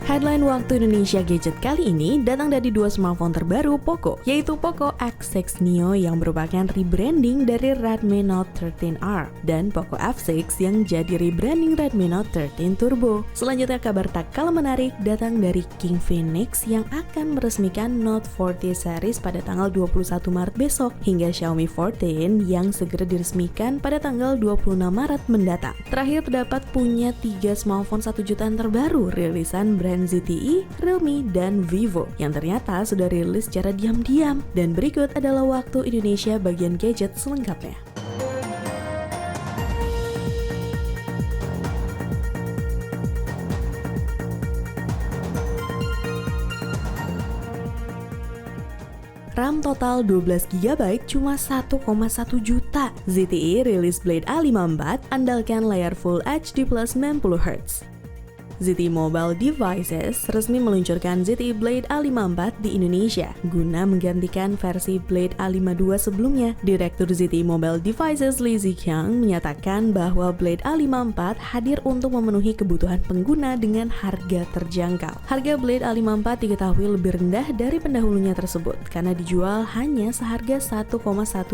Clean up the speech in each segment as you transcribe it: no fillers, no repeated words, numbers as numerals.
Headline Waktu Indonesia Gadget kali ini datang dari dua smartphone terbaru Poco, yaitu Poco X6 Neo yang merupakan rebranding dari Redmi Note 13R dan Poco F6 yang jadi rebranding Redmi Note 13 Turbo. Selanjutnya kabar tak kalah menarik datang dari King Phoenix yang akan meresmikan Note 40 series pada tanggal 21 Maret besok hingga Xiaomi 14 yang segera diresmikan pada tanggal 26 Maret mendatang. Terakhir terdapat punya 3 smartphone 1 jutaan terbaru rilisan brand ZTE, Realme, dan Vivo yang ternyata sudah rilis secara diam-diam. Dan berikut adalah waktu Indonesia bagian gadget selengkapnya. RAM total 12GB cuma 1,1 juta. ZTE rilis Blade A54 andalkan layar Full HD plus 90Hz. ZTE Mobile Devices resmi meluncurkan ZTE Blade A54 di Indonesia guna menggantikan versi Blade A52 sebelumnya. Direktur ZTE Mobile Devices Lee Ziqiang menyatakan bahwa Blade A54 hadir untuk memenuhi kebutuhan pengguna dengan harga terjangkau. Harga Blade A54 diketahui lebih rendah dari pendahulunya tersebut karena dijual hanya seharga 1,1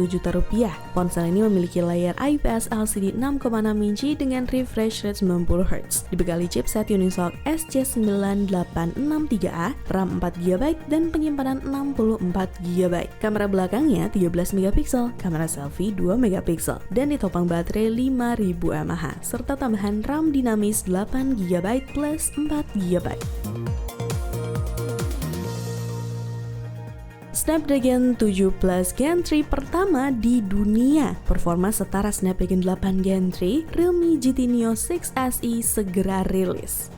juta rupiah. Ponsel ini memiliki layar IPS LCD 6,6 inci dengan refresh rate 90Hz, dibekali chipset Unisoc SC9863A, RAM 4GB dan penyimpanan 64GB. Kamera belakangnya 13MP, kamera selfie 2MP dan ditopang baterai 5000 mAh serta tambahan RAM dinamis 8GB plus 4GB. Snapdragon 7 Plus Gen 3 pertama di dunia. Performa setara Snapdragon 8 Gen 3, Realme GT Neo 6 SE segera rilis.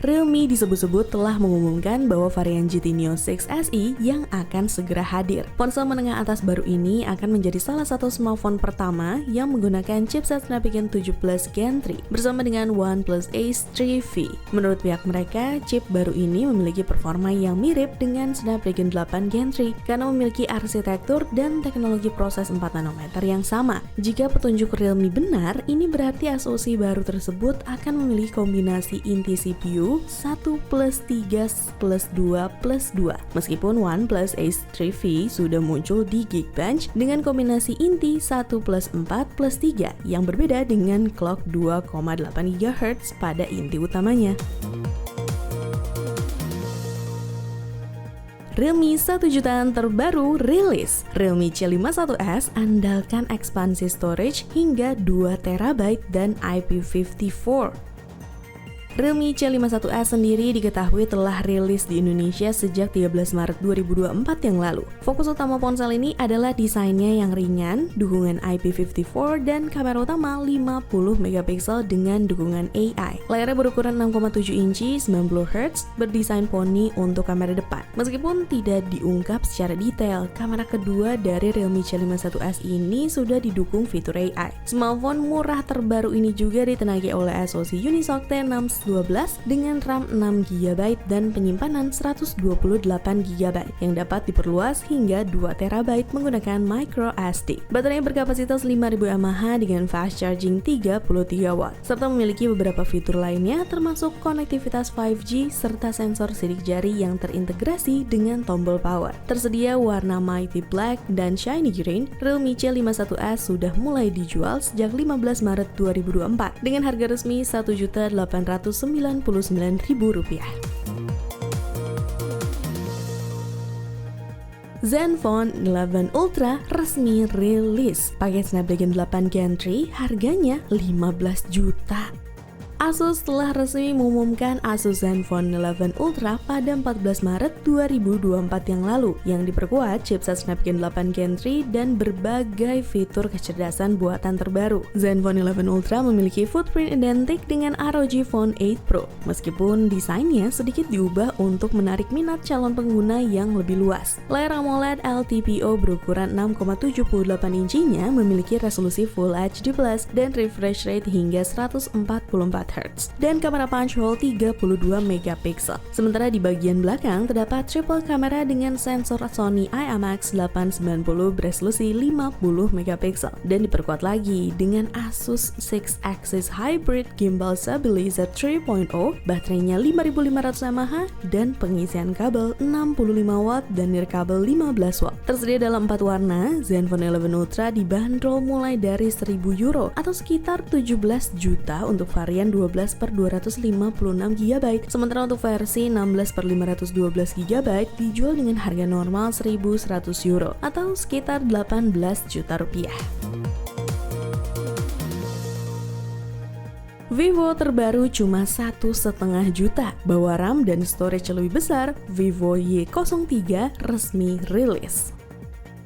Realme disebut-sebut telah mengumumkan bahwa varian GT Neo 6 SE yang akan segera hadir. Ponsel menengah atas baru ini akan menjadi salah satu smartphone pertama yang menggunakan chipset Snapdragon 7 Plus Gen 3 bersama dengan OnePlus Ace 3V. Menurut pihak mereka, chip baru ini memiliki performa yang mirip dengan Snapdragon 8 Gen 3 karena memiliki arsitektur dan teknologi proses 4 nanometer yang sama. Jika petunjuk Realme benar, ini berarti SoC baru tersebut akan memiliki kombinasi inti CPU 1+3+2+2. Meskipun OnePlus Ace 3V sudah muncul di Geekbench dengan kombinasi inti 1+4+3 yang berbeda dengan clock 2,8 GHz pada inti utamanya. Realme 1 jutaan terbaru rilis. Realme C51s andalkan ekspansi storage hingga 2TB dan IP54. Realme C51s sendiri diketahui telah rilis di Indonesia sejak 13 Maret 2024 yang lalu. Fokus utama ponsel ini adalah desainnya yang ringan, dukungan IP54, dan kamera utama 50MP dengan dukungan AI. Layarnya berukuran 6,7 inci, 90Hz, berdesain poni untuk kamera depan. Meskipun tidak diungkap secara detail, kamera kedua dari Realme C51s ini sudah didukung fitur AI. Smartphone murah terbaru ini juga ditenagai oleh SoC Unisoc T612 dengan RAM 6GB dan penyimpanan 128GB yang dapat diperluas hingga 2TB menggunakan microSD. Baterai berkapasitas 5000 mAh dengan fast charging 33W serta memiliki beberapa fitur lainnya termasuk konektivitas 5G serta sensor sidik jari yang terintegrasi dengan tombol power. Tersedia warna Mighty Black dan Shiny Green. Realme C51s sudah mulai dijual sejak 15 Maret 2024 dengan harga resmi Rp1.899.000. Zenfone 11 Ultra resmi rilis. Paket Snapdragon 8 Gen 3 harganya 15 juta. Asus telah resmi mengumumkan Asus Zenfone 11 Ultra pada 14 Maret 2024 yang lalu yang diperkuat chipset Snapdragon 8 Gen 3 dan berbagai fitur kecerdasan buatan terbaru. Zenfone 11 Ultra memiliki footprint identik dengan ROG Phone 8 Pro, meskipun desainnya sedikit diubah untuk menarik minat calon pengguna yang lebih luas. Layar AMOLED LTPO berukuran 6,78 incinya memiliki resolusi Full HD+ dan refresh rate hingga 144Hz. Hz dan kamera punch hole 32 megapiksel. Sementara di bagian belakang terdapat triple kamera dengan sensor Sony IMX890 beresolusi 50 megapiksel dan diperkuat lagi dengan Asus 6-axis hybrid gimbal stabilizer 3.0, baterainya 5500 mAh dan pengisian kabel 65 watt dan nirkabel 15 watt. Tersedia dalam 4 warna. Zenfone 11 Ultra dibanderol mulai dari €1.000 atau sekitar 17 juta untuk varian 12/256 GB. Sementara untuk versi 16/512 GB dijual dengan harga normal €1.100 atau sekitar 18 juta rupiah. Vivo terbaru cuma 1,5 juta, bawa RAM dan storage lebih besar. Vivo Y03 resmi rilis.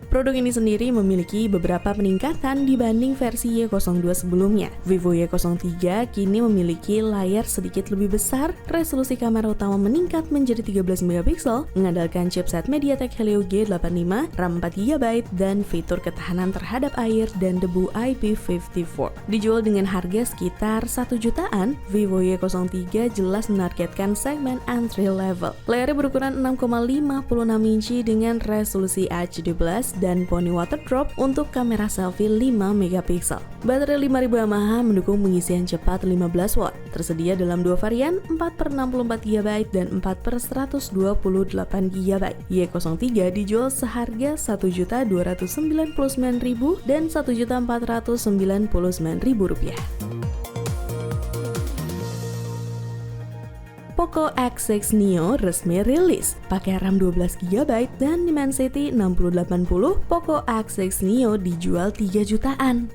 Produk ini sendiri memiliki beberapa peningkatan dibanding versi Y02 sebelumnya. Vivo Y03 kini memiliki layar sedikit lebih besar, resolusi kamera utama meningkat menjadi 13 megapiksel, mengandalkan chipset MediaTek Helio G85, RAM 4 GB, dan fitur ketahanan terhadap air dan debu IP54. Dijual dengan harga sekitar 1 jutaan, Vivo Y03 jelas menargetkan segmen entry level. Layarnya berukuran 6,56 inci dengan resolusi HD+ dan Pony Water Drop untuk kamera selfie 5 megapiksel. Baterai 5000 mAh mendukung pengisian cepat 15 watt. Tersedia dalam 2 varian, 4/64 GB dan 4/128 GB. Y03 dijual seharga Rp1.299.000 dan Rp1.499.000. Poco X6 Neo resmi rilis. Pakai RAM 12 GB dan Dimensity 6080, Poco X6 Neo dijual 3 jutaan.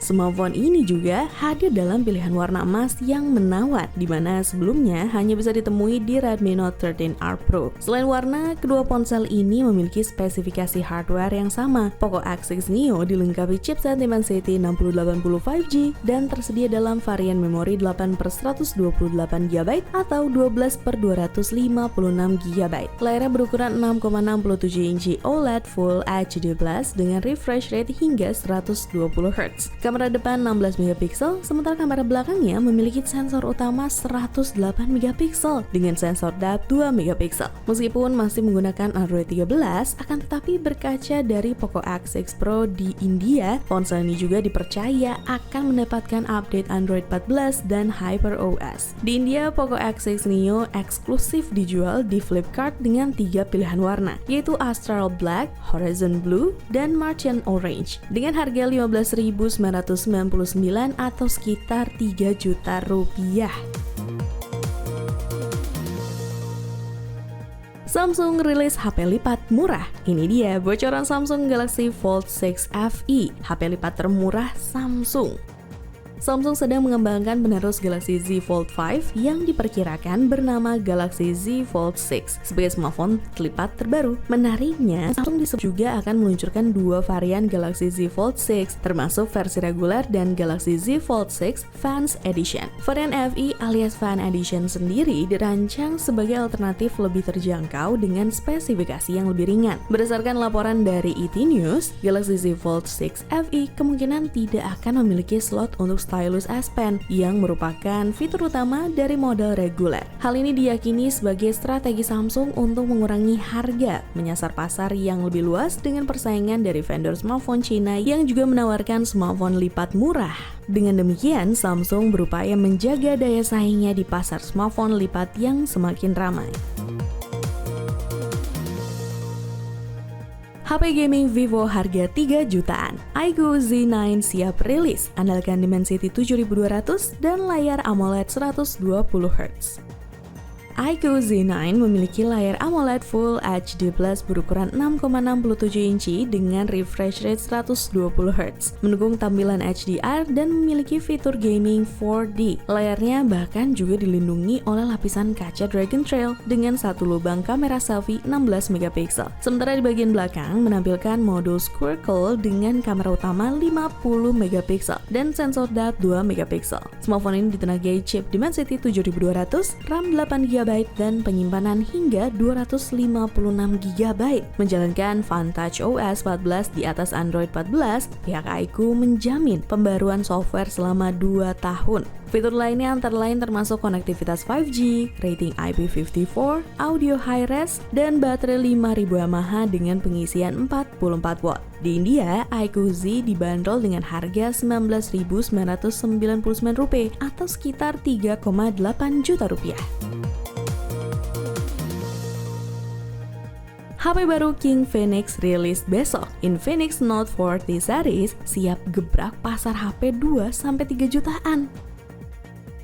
Smartphone ini juga hadir dalam pilihan warna emas yang menawan, di mana sebelumnya hanya bisa ditemui di Redmi Note 13R Pro. Selain warna, kedua ponsel ini memiliki spesifikasi hardware yang sama. Poco X6 Neo dilengkapi chipset Dimensity 6080 5G dan tersedia dalam varian memori 8/128 GB atau 12/256 GB. Layarnya berukuran 6,67 inci OLED Full HD+ dengan refresh rate hingga 120 Hz. Kamera depan 16 megapiksel, sementara kamera belakangnya memiliki sensor utama 108 megapiksel dengan sensor depth 2 megapiksel. Meskipun masih menggunakan Android 13, akan tetapi berkaca dari Poco X6 Pro di India, ponsel ini juga dipercaya akan mendapatkan update Android 14 dan HyperOS. Di India, Poco X6 Neo eksklusif dijual di Flipkart dengan 3 pilihan warna, yaitu Astral Black, Horizon Blue, dan Martian Orange, dengan harga Rp15.999 atau sekitar 3 juta rupiah. Samsung rilis HP lipat murah. Ini dia bocoran Samsung Galaxy Fold 6 FE, HP lipat termurah Samsung. Samsung sedang mengembangkan penerus Galaxy Z Fold 5 yang diperkirakan bernama Galaxy Z Fold 6 sebagai smartphone lipat terbaru. Menariknya, Samsung disebut juga akan meluncurkan 2 varian Galaxy Z Fold 6, termasuk versi reguler dan Galaxy Z Fold 6 Fans Edition. Varian FE alias Fan Edition sendiri dirancang sebagai alternatif lebih terjangkau dengan spesifikasi yang lebih ringan. Berdasarkan laporan dari ET News, Galaxy Z Fold 6 FE kemungkinan tidak akan memiliki slot untuk stylus S Pen yang merupakan fitur utama dari model reguler. Hal ini diyakini sebagai strategi Samsung untuk mengurangi harga, menyasar pasar yang lebih luas dengan persaingan dari vendor smartphone Cina yang juga menawarkan smartphone lipat murah. Dengan demikian, Samsung berupaya menjaga daya saingnya di pasar smartphone lipat yang semakin ramai. HP gaming Vivo harga 3 jutaan. iQOO Z9 siap rilis, andalkan Dimensity 7200 dan layar AMOLED 120 Hz. iQOO Z9 memiliki layar AMOLED Full HD+ berukuran 6,67 inci dengan refresh rate 120 Hz, mendukung tampilan HDR dan memiliki fitur gaming 4D. Layarnya bahkan juga dilindungi oleh lapisan kaca Dragon Trail dengan satu lubang kamera selfie 16 megapiksel. Sementara di bagian belakang menampilkan modul Squircle dengan kamera utama 50 megapiksel dan sensor depth 2 megapiksel. Smartphone ini ditenagai chip Dimensity 7200, RAM 8 GB GB dan penyimpanan hingga 256 GB. Menjalankan Funtouch OS 14 di atas Android 14, pihak iQOO menjamin pembaruan software selama 2 tahun. Fitur lainnya antara lain termasuk konektivitas 5G, rating IP54, audio high-res, dan baterai 5000 mAh dengan pengisian 44 watt. Di India, iQOO Z dibanderol dengan harga Rp19.999 atau sekitar 3,8 juta rupiah. HP baru King Phoenix rilis besok. Infinix Note 40 series siap gebrak pasar HP 2-3 jutaan.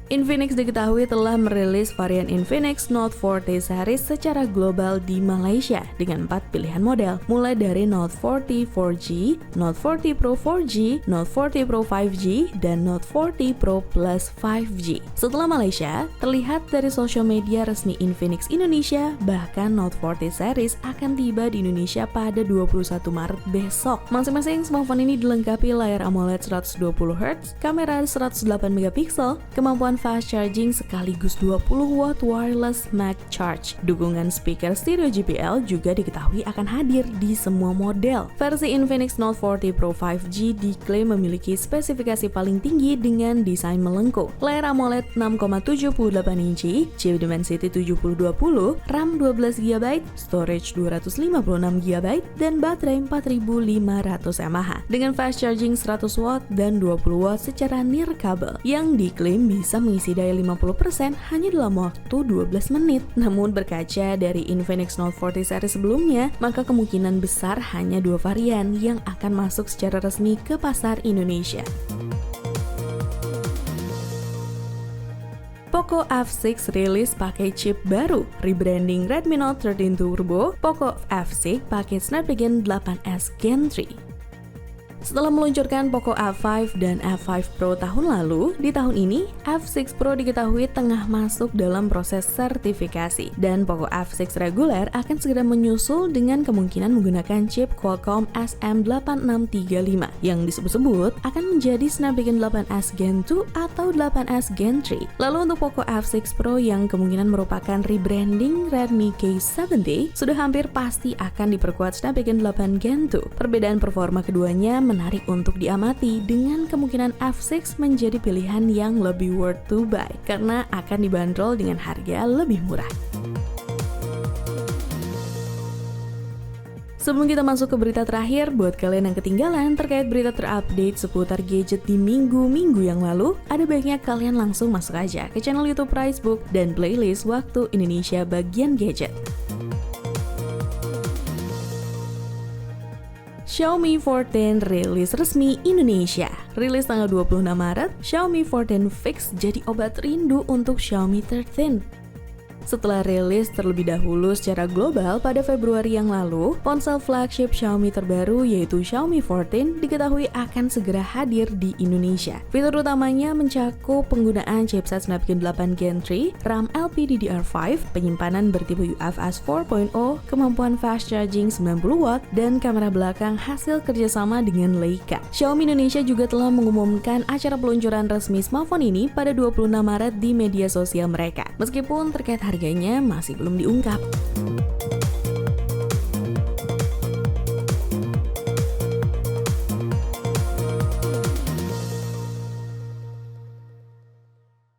Infinix diketahui telah merilis varian Infinix Note 40 series secara global di Malaysia dengan 4 pilihan model, mulai dari Note 40 4G, Note 40 Pro 4G, Note 40 Pro 5G, dan Note 40 Pro Plus 5G. Setelah Malaysia, terlihat dari sosial media resmi Infinix Indonesia, bahkan Note 40 series akan tiba di Indonesia pada 21 Maret besok. Masing-masing smartphone ini dilengkapi layar AMOLED 120Hz, kamera 108MP, kemampuan fast charging sekaligus 20 watt wireless Mac Charge. Dukungan speaker stereo JBL juga diketahui akan hadir di semua model. Versi Infinix Note 40 Pro 5G diklaim memiliki spesifikasi paling tinggi dengan desain melengkung. Layar AMOLED 6,78 inci, chip Dimensity 7020, RAM 12GB, storage 256GB, dan baterai 4500 mAh. Dengan fast charging 100 watt dan 20 watt secara nirkabel yang diklaim bisa mengisi daya 50% hanya dalam waktu 12 menit. Namun berkaca dari Infinix Note 40 series sebelumnya, maka kemungkinan besar hanya 2 varian yang akan masuk secara resmi ke pasar Indonesia. Poco F6 rilis pakai chip baru, rebranding Redmi Note 13 Turbo, Poco F6 pakai Snapdragon 8S Gen 3. Setelah meluncurkan Poco F5 dan F5 Pro tahun lalu, di tahun ini F6 Pro diketahui tengah masuk dalam proses sertifikasi dan Poco F6 reguler akan segera menyusul dengan kemungkinan menggunakan chip Qualcomm SM8635 yang disebut-sebut akan menjadi Snapdragon 8S Gen 2 atau 8S Gen 3. Lalu untuk Poco F6 Pro yang kemungkinan merupakan rebranding Redmi K70 sudah hampir pasti akan diperkuat Snapdragon 8 Gen 2. Perbedaan performa keduanya menarik untuk diamati dengan kemungkinan F6 menjadi pilihan yang lebih worth to buy karena akan dibanderol dengan harga lebih murah. Sebelum kita masuk ke berita terakhir, buat kalian yang ketinggalan terkait berita terupdate seputar gadget di minggu-minggu yang lalu, ada baiknya kalian langsung masuk aja ke channel YouTube Pricebook dan playlist Waktu Indonesia bagian gadget. Xiaomi 14 rilis resmi Indonesia. Rilis tanggal 26 Maret, Xiaomi 14 fix jadi obat rindu untuk Xiaomi 13. Setelah rilis terlebih dahulu secara global pada Februari yang lalu, ponsel flagship Xiaomi terbaru yaitu Xiaomi 14 diketahui akan segera hadir di Indonesia. Fitur utamanya mencakup penggunaan chipset Snapdragon 8 Gen 3, RAM LPDDR5, penyimpanan bertipe UFS 4.0, kemampuan fast charging 90 watt, dan kamera belakang hasil kerjasama dengan Leica. Xiaomi Indonesia juga telah mengumumkan acara peluncuran resmi smartphone ini pada 26 Maret di media sosial mereka. Meskipun terkait harganya masih belum diungkap.